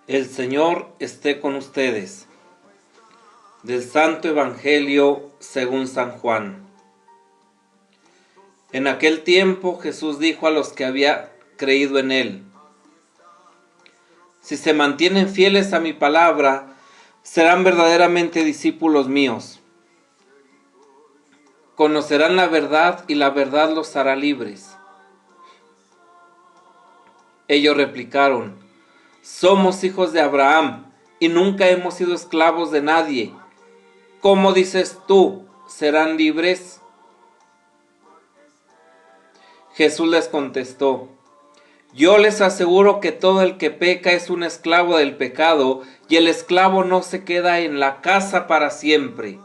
El Señor esté con ustedes. Del Santo Evangelio según San Juan. En aquel tiempo Jesús dijo a los que habían creído en Él: si se mantienen fieles a mi palabra, serán verdaderamente discípulos míos. Conocerán la verdad y la verdad los hará libres. Ellos replicaron: somos hijos de Abraham y nunca hemos sido esclavos de nadie. ¿Cómo dices tú, serán libres? Jesús les contestó: yo les aseguro que todo el que peca es un esclavo del pecado, y el esclavo no se queda en la casa para siempre.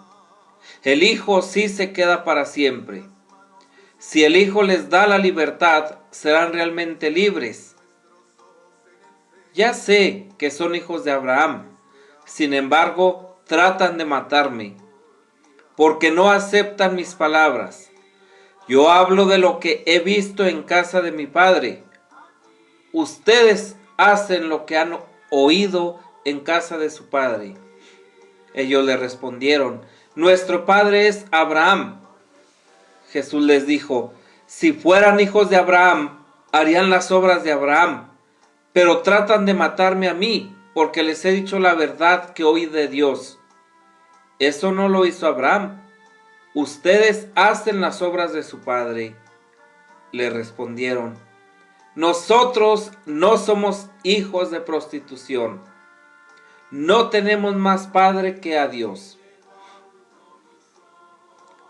El Hijo sí se queda para siempre. Si el Hijo les da la libertad, serán realmente libres. Ya sé que son hijos de Abraham, sin embargo, tratan de matarme, porque no aceptan mis palabras. Yo hablo de lo que he visto en casa de mi Padre. Ustedes hacen lo que han oído en casa de su padre. Ellos le respondieron: nuestro padre es Abraham. Jesús les dijo: si fueran hijos de Abraham, harían las obras de Abraham. Pero tratan de matarme a mí, porque les he dicho la verdad que oí de Dios. Eso no lo hizo Abraham. Ustedes hacen las obras de su padre. Le respondieron: nosotros no somos hijos de prostitución. No tenemos más padre que a Dios.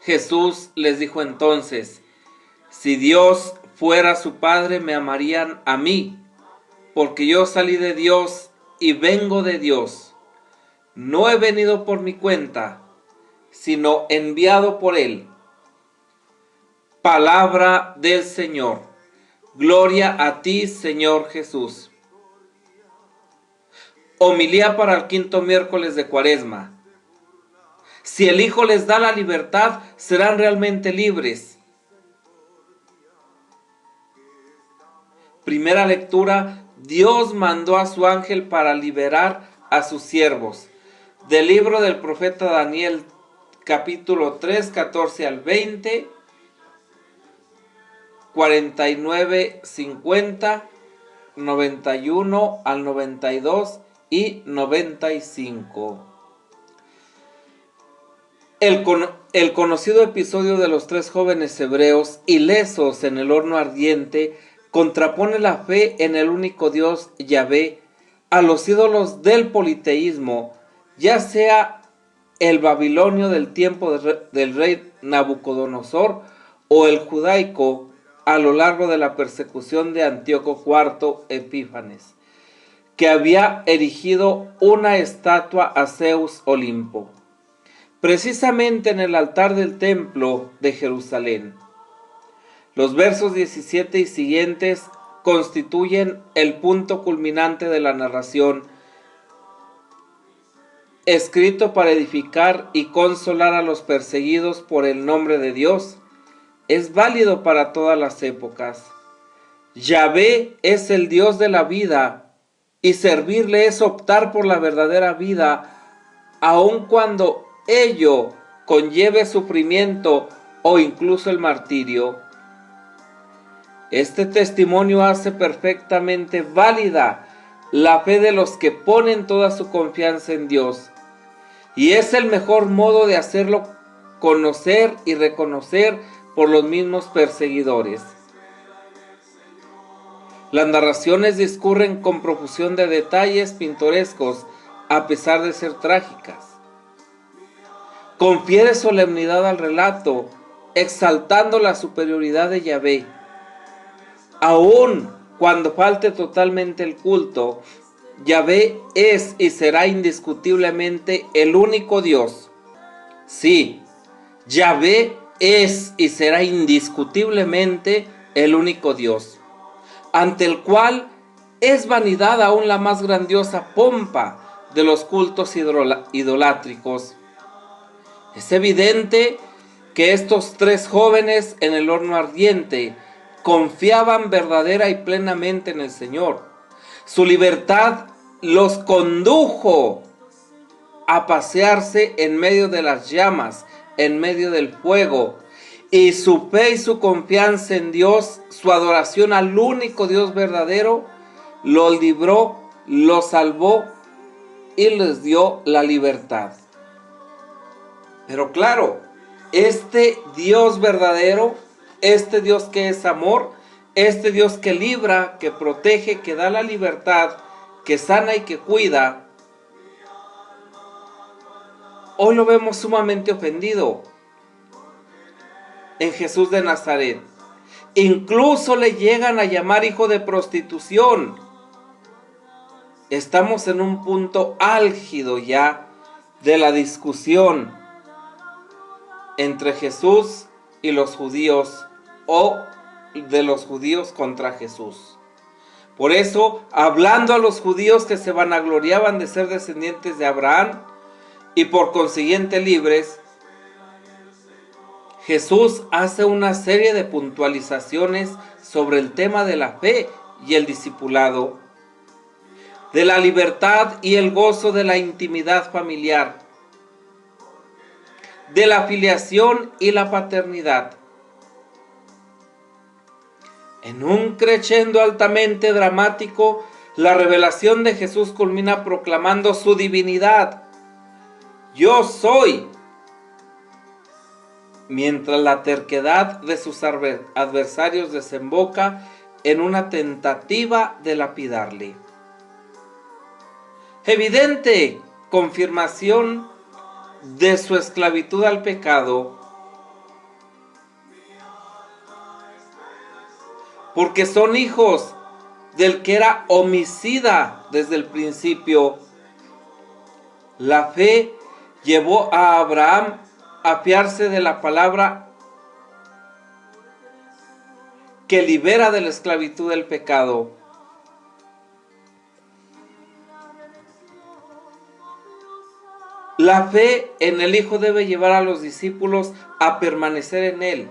Jesús les dijo entonces: si Dios fuera su padre, me amarían a mí, porque yo salí de Dios y vengo de Dios. No he venido por mi cuenta, sino enviado por Él. Palabra del Señor. Gloria a ti, Señor Jesús. Homilía para el quinto miércoles de Cuaresma. Si el Hijo les da la libertad, serán realmente libres. Primera lectura: Dios mandó a su ángel para liberar a sus siervos. Del libro del profeta Daniel, capítulo 3, 14 al 20, 49, 50, 91 al 92 y 95. El conocido episodio de los tres jóvenes hebreos ilesos en el horno ardiente contrapone la fe en el único Dios Yahvé a los ídolos del politeísmo, ya sea el babilonio del tiempo del rey Nabucodonosor o el judaico a lo largo de la persecución de Antíoco IV Epífanes, que había erigido una estatua a Zeus Olimpo, precisamente en el altar del templo de Jerusalén. Los versos 17 y siguientes constituyen el punto culminante de la narración, escrito para edificar y consolar a los perseguidos por el nombre de Dios. Es válido para todas las épocas. Yahvé es el Dios de la vida, y servirle es optar por la verdadera vida, aun cuando ello conlleve sufrimiento o incluso el martirio. Este testimonio hace perfectamente válida la fe de los que ponen toda su confianza en Dios, y es el mejor modo de hacerlo conocer y reconocer por los mismos perseguidores. Las narraciones discurren con profusión de detalles pintorescos, a pesar de ser trágicas. Confiere solemnidad al relato, exaltando la superioridad de Yahvé. Aun cuando falte totalmente el culto, Yahvé es y será indiscutiblemente el único Dios. Sí, Yahvé es y será indiscutiblemente el único Dios, ante el cual es vanidad aún la más grandiosa pompa de los cultos idolátricos. Es evidente que estos tres jóvenes en el horno ardiente confiaban verdadera y plenamente en el Señor. Su libertad los condujo a pasearse en medio de las llamas, en medio del fuego, y su fe y su confianza en Dios, su adoración al único Dios verdadero, los libró, los salvó y les dio la libertad. Pero claro, este Dios verdadero, este Dios que es amor, este Dios que libra, que protege, que da la libertad, que sana y que cuida, hoy lo vemos sumamente ofendido en Jesús de Nazaret. Incluso le llegan a llamar hijo de prostitución. Estamos en un punto álgido ya de la discusión entre Jesús y los judíos, o de los judíos contra Jesús. Por eso, hablando a los judíos que se vanagloriaban de ser descendientes de Abraham y por consiguiente libres, Jesús hace una serie de puntualizaciones sobre el tema de la fe y el discipulado, de la libertad y el gozo de la intimidad familiar, de la filiación y la paternidad. En un crescendo altamente dramático, la revelación de Jesús culmina proclamando su divinidad. Yo soy. Mientras la terquedad de sus adversarios desemboca en una tentativa de lapidarle. Evidente confirmación de su esclavitud al pecado, porque son hijos del que era homicida desde el principio. La fe llevó a Abraham a fiarse de la palabra que libera de la esclavitud del pecado. La fe en el Hijo debe llevar a los discípulos a permanecer en Él.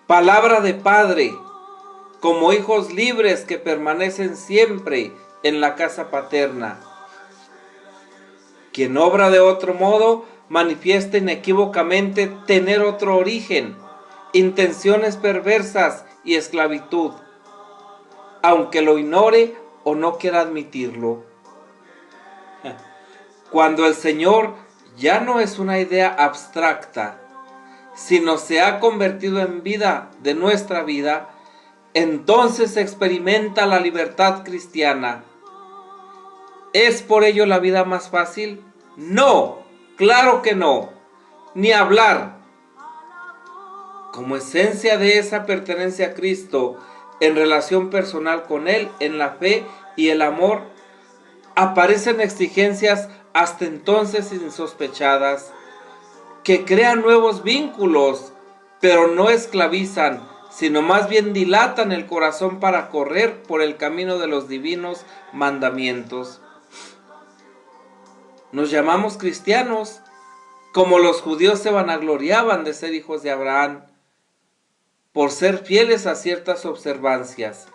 Palabra de Padre, como hijos libres que permanecen siempre en la casa paterna. Quien obra de otro modo manifiesta inequívocamente tener otro origen, intenciones perversas y esclavitud, aunque lo ignore o no quiera admitirlo. Cuando el Señor ya no es una idea abstracta, sino se ha convertido en vida de nuestra vida, entonces se experimenta la libertad cristiana. ¿Es por ello la vida más fácil? No, claro que no, ni hablar. Como esencia de esa pertenencia a Cristo, en relación personal con Él, en la fe y el amor, aparecen exigencias hasta entonces insospechadas, que crean nuevos vínculos, pero no esclavizan, sino más bien dilatan el corazón para correr por el camino de los divinos mandamientos. Nos llamamos cristianos, como los judíos se vanagloriaban de ser hijos de Abraham, por ser fieles a ciertas observancias.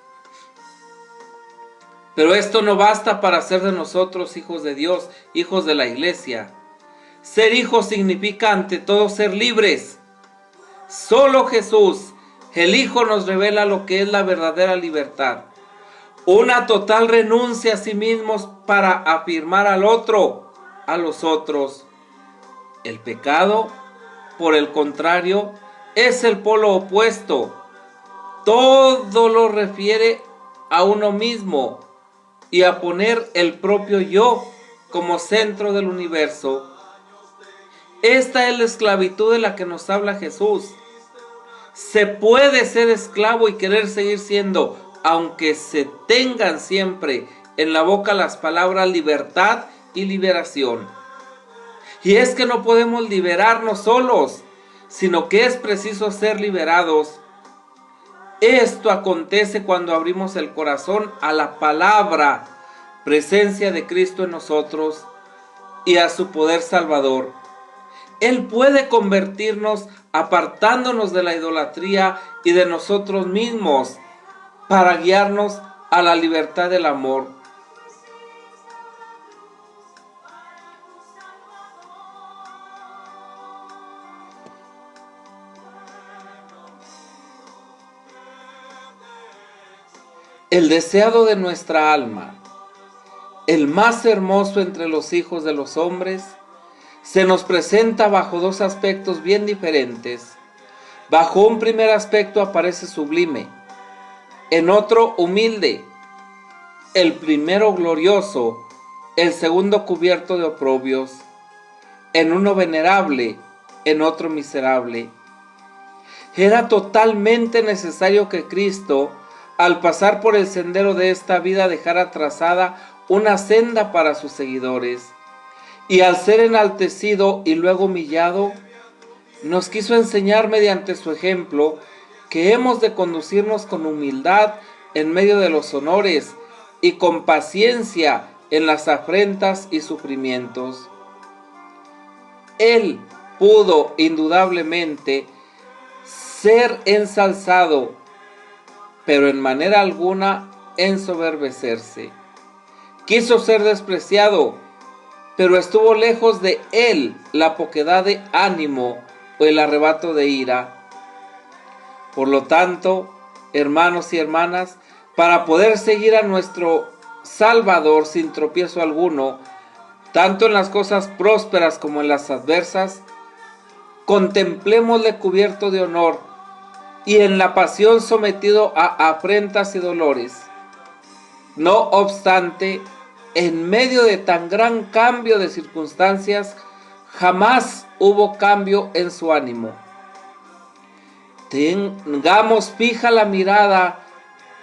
Pero esto no basta para ser de nosotros hijos de Dios, hijos de la iglesia. Ser hijos significa ante todo ser libres. Solo Jesús, el Hijo, nos revela lo que es la verdadera libertad. Una total renuncia a sí mismos para afirmar al otro, a los otros. El pecado, por el contrario, es el polo opuesto. Todo lo refiere a uno mismo y a poner el propio yo como centro del universo. Esta es la esclavitud de la que nos habla Jesús. Se puede ser esclavo y querer seguir siendo, aunque se tengan siempre en la boca las palabras libertad y liberación. Y es que no podemos liberarnos solos, sino que es preciso ser liberados. Esto acontece cuando abrimos el corazón a la palabra, presencia de Cristo en nosotros y a su poder salvador. Él puede convertirnos apartándonos de la idolatría y de nosotros mismos para guiarnos a la libertad del amor. El deseado de nuestra alma, el más hermoso entre los hijos de los hombres, se nos presenta bajo dos aspectos bien diferentes. Bajo un primer aspecto aparece sublime, en otro humilde, el primero glorioso, el segundo cubierto de oprobios, en uno venerable, en otro miserable. Era totalmente necesario que Cristo, al pasar por el sendero de esta vida, dejara trazada una senda para sus seguidores. Y al ser enaltecido y luego humillado, nos quiso enseñar mediante su ejemplo que hemos de conducirnos con humildad en medio de los honores y con paciencia en las afrentas y sufrimientos. Él pudo indudablemente ser ensalzado, pero en manera alguna ensoberbecerse. Quiso ser despreciado, pero estuvo lejos de él la poquedad de ánimo o el arrebato de ira. Por lo tanto, hermanos y hermanas, para poder seguir a nuestro Salvador sin tropiezo alguno, tanto en las cosas prósperas como en las adversas, contemplémosle cubierto de honor y en la pasión sometido a afrentas y dolores. No obstante, en medio de tan gran cambio de circunstancias, jamás hubo cambio en su ánimo. Tengamos fija la mirada,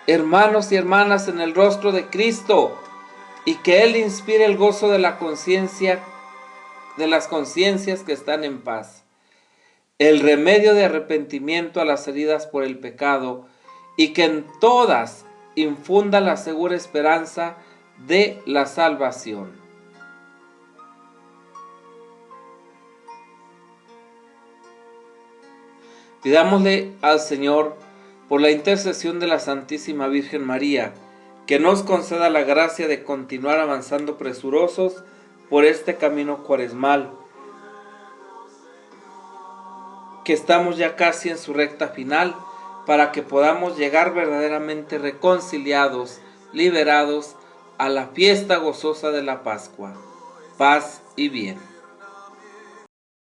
hermanos y hermanas, en el rostro de Cristo, y que Él inspire el gozo de la conciencia, de las conciencias que están en paz, el remedio de arrepentimiento a las heridas por el pecado, y que en todas infunda la segura esperanza de la salvación. Pidámosle al Señor, por la intercesión de la Santísima Virgen María, que nos conceda la gracia de continuar avanzando presurosos por este camino cuaresmal, que estamos ya casi en su recta final, para que podamos llegar verdaderamente reconciliados, liberados a la fiesta gozosa de la Pascua. Paz y bien.